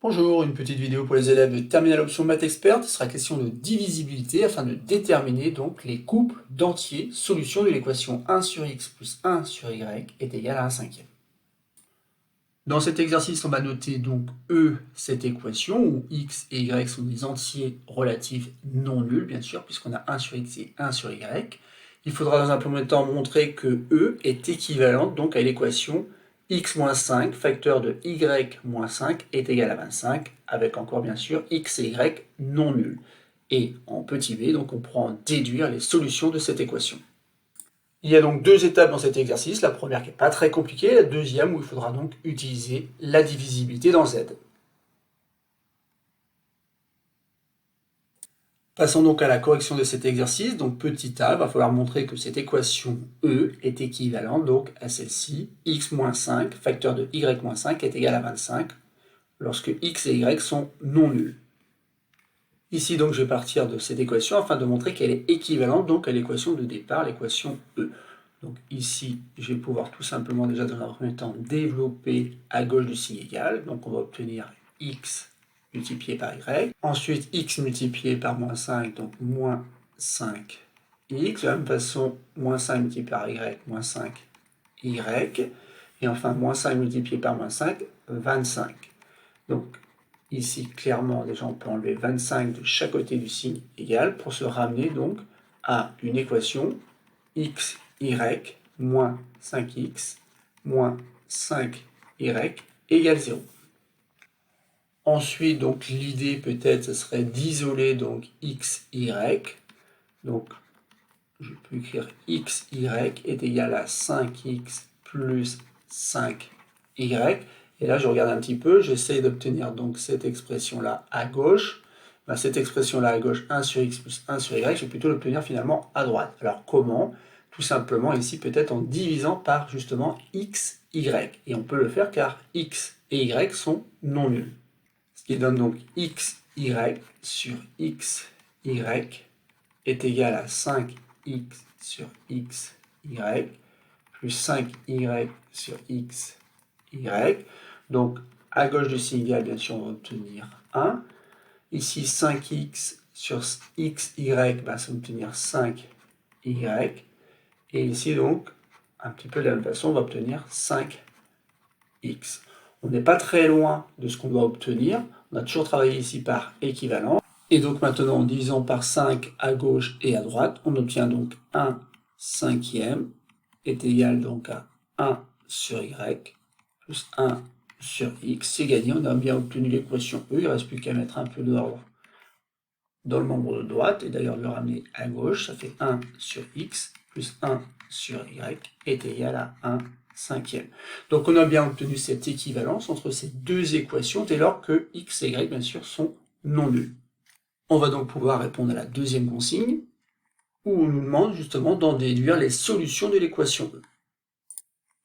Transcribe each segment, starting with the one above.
Bonjour, une petite vidéo pour les élèves de Terminale Option Maths Expert. Il sera question de divisibilité afin de déterminer donc les couples d'entiers. Solution de l'équation 1 sur x plus 1 sur y est égal à 1 cinquième. Dans cet exercice, on va noter donc E, cette équation, où x et y sont des entiers relatifs non nuls, bien sûr, puisqu'on a 1 sur x et 1 sur y. Il faudra dans un premier temps montrer que E est équivalente donc à l'équation x moins 5, facteur de y moins 5 est égal à 25, avec encore bien sûr x et y non nuls. Et en petit b, donc on pourra en déduire les solutions de cette équation. Il y a donc deux étapes dans cet exercice, la première qui n'est pas très compliquée, la deuxième où il faudra donc utiliser la divisibilité dans Z. Passons donc à la correction de cet exercice. Donc petit a, il va falloir montrer que cette équation E est équivalente donc à celle-ci, x moins 5, facteur de y moins 5 est égal à 25, lorsque x et y sont non nuls. Ici donc je vais partir de cette équation afin de montrer qu'elle est équivalente donc à l'équation de départ, l'équation E. Donc ici, je vais pouvoir tout simplement déjà dans un premier temps développer à gauche du signe égal. Donc on va obtenir x multiplié par y. Ensuite, x multiplié par moins 5, donc moins 5x. De la même façon, moins 5 multiplié par y, moins 5y. Et enfin, moins 5 multiplié par moins 5, 25. Donc ici, clairement, déjà on peut enlever 25 de chaque côté du signe égal pour se ramener donc à une équation x, y, moins 5x, moins 5y égale 0. Ensuite, donc l'idée peut-être, ce serait d'isoler donc x, y. Donc, je peux écrire x, y est égal à 5x plus 5y. Et là, je regarde un petit peu, j'essaye d'obtenir donc cette expression-là à gauche. Cette expression-là à gauche, 1 sur x plus 1 sur y, je vais plutôt l'obtenir finalement à droite. Alors comment? Tout simplement ici peut-être en divisant par justement x, y. Et on peut le faire car x et y sont non nuls. Ce qui donne donc x, y sur x, y est égal à 5x sur x, y plus 5y sur x, y. Donc, à gauche du signe égal, bien sûr, on va obtenir 1. Ici, 5x sur x, y, ça va obtenir 5y. Et ici, donc, un petit peu de la même façon, on va obtenir 5x. On n'est pas très loin de ce qu'on doit obtenir. On a toujours travaillé ici par équivalent. Et donc maintenant, en divisant par 5 à gauche et à droite, on obtient donc 1 cinquième est égal donc à 1 sur y plus 1 sur x. C'est gagné, on a bien obtenu l'équation E. Il ne reste plus qu'à mettre un peu d'ordre dans le membre de droite et d'ailleurs le ramener à gauche. Ça fait 1 sur x plus 1 sur y est égal à 1 cinquième. Donc on a bien obtenu cette équivalence entre ces deux équations dès lors que x et y bien sûr sont non nuls. On va donc pouvoir répondre à la deuxième consigne où on nous demande justement d'en déduire les solutions de l'équation E.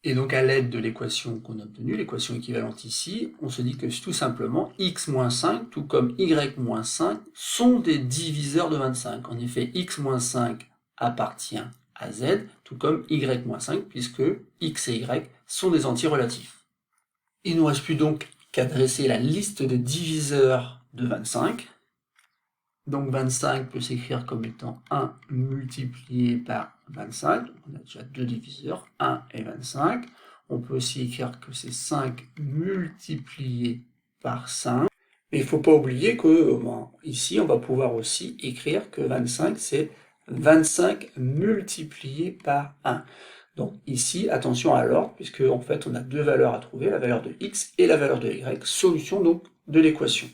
Et donc à l'aide de l'équation qu'on a obtenue, l'équation équivalente ici, on se dit que tout simplement x moins 5 tout comme y moins 5 sont des diviseurs de 25. En effet, x moins 5 appartient à z, tout comme y moins 5, puisque x et y sont des entiers relatifs. Il ne nous reste plus donc qu'à dresser la liste des diviseurs de 25. Donc 25 peut s'écrire comme étant 1 multiplié par 25. Donc on a déjà deux diviseurs, 1 et 25. On peut aussi écrire que c'est 5 multiplié par 5. Mais il ne faut pas oublier que ici, on va pouvoir aussi écrire que 25, c'est 25 multiplié par 1. Donc ici, attention à l'ordre, puisque en fait, on a deux valeurs à trouver, la valeur de x et la valeur de y. Solution donc de l'équation.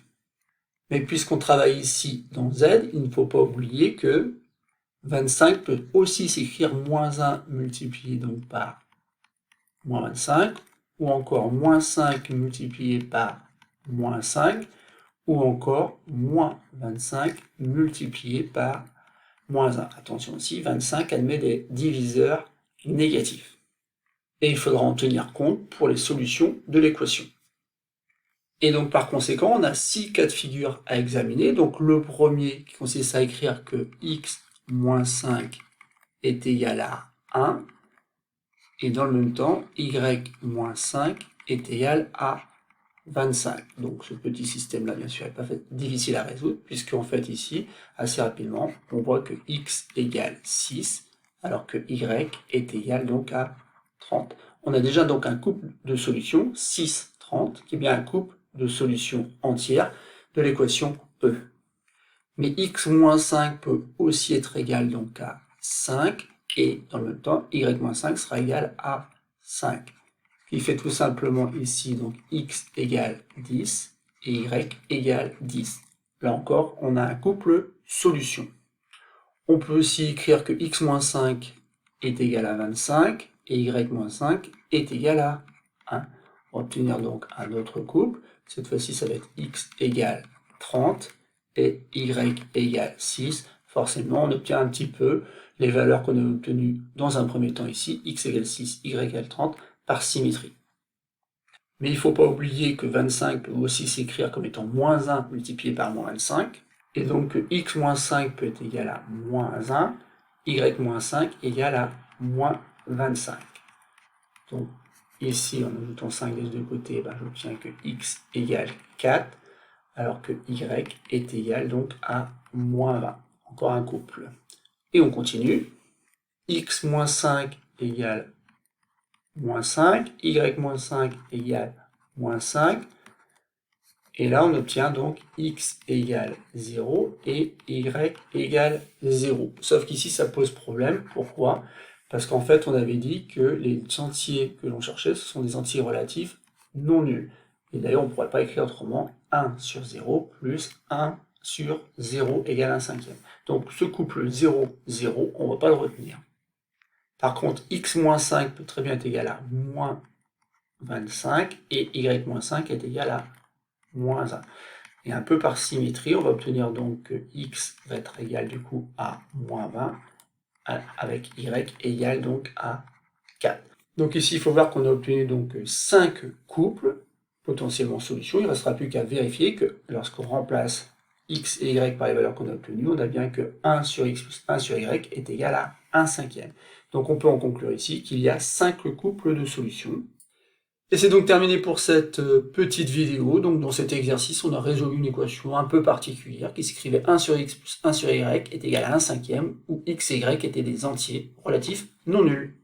Mais puisqu'on travaille ici dans Z, il ne faut pas oublier que 25 peut aussi s'écrire moins 1 multiplié donc par moins 25, ou encore moins 5 multiplié par moins 5, ou encore moins 25 multiplié par moins 1. Attention aussi, 25 admet des diviseurs négatifs. Et il faudra en tenir compte pour les solutions de l'équation. Et donc par conséquent, on a 6 cas de figure à examiner. Donc le premier qui consiste à écrire que x moins 5 est égal à 1. Et dans le même temps, y moins 5 est égal à 25. Donc ce petit système-là, bien sûr, n'est pas difficile à résoudre, puisqu'en fait ici, assez rapidement, on voit que x égale 6, alors que y est égal donc à 30. On a déjà donc un couple de solutions, 6, 30, qui est bien un couple de solutions entières de l'équation E. Mais x moins 5 peut aussi être égal donc à 5, et dans le même temps, y moins 5 sera égal à 5. Il fait tout simplement ici donc x égale 10 et y égale 10. Là encore, on a un couple solution. On peut aussi écrire que x moins 5 est égal à 25 et y moins 5 est égal à 1. On va obtenir donc un autre couple. Cette fois-ci, ça va être x égale 30 et y égale 6. Forcément, on obtient un petit peu les valeurs qu'on a obtenues dans un premier temps ici, x égale 6, y égale 30, par symétrie. Mais il ne faut pas oublier que 25 peut aussi s'écrire comme étant moins 1 multiplié par moins 25. Et donc x moins 5 peut être égal à moins 1, y moins 5 égal à moins 25. Donc ici, en ajoutant 5 des deux côtés, j'obtiens que x égale 4, alors que y est égal donc à moins 20. Encore un couple. Et on continue. X moins 5 égale moins 5, y moins 5 égale moins 5. Et là, on obtient donc x égale 0 et y égale 0. Sauf qu'ici, ça pose problème. Pourquoi? Parce qu'en fait, on avait dit que les entiers que l'on cherchait, ce sont des entiers relatifs non nuls. Et d'ailleurs, on ne pourrait pas écrire autrement 1 sur 0 plus 1 sur 0 égale 1 cinquième. Donc, ce couple 0, 0, on ne va pas le retenir. Par contre, x moins 5 peut très bien être égal à moins 25 et y moins 5 est égal à moins 1. Et un peu par symétrie, on va obtenir donc que x va être égal du coup à moins 20 avec y égal donc à 4. Donc ici, il faut voir qu'on a obtenu donc 5 couples potentiellement solutions. Il ne restera plus qu'à vérifier que lorsqu'on remplace x et y par les valeurs qu'on a obtenues, on a bien que 1 sur x plus 1 sur y est égal à 1 cinquième. Donc on peut en conclure ici qu'il y a 5 couples de solutions. Et c'est donc terminé pour cette petite vidéo. Donc dans cet exercice, on a résolu une équation un peu particulière qui s'écrivait 1 sur x plus 1 sur y est égal à 1 cinquième, où x et y étaient des entiers relatifs non nuls.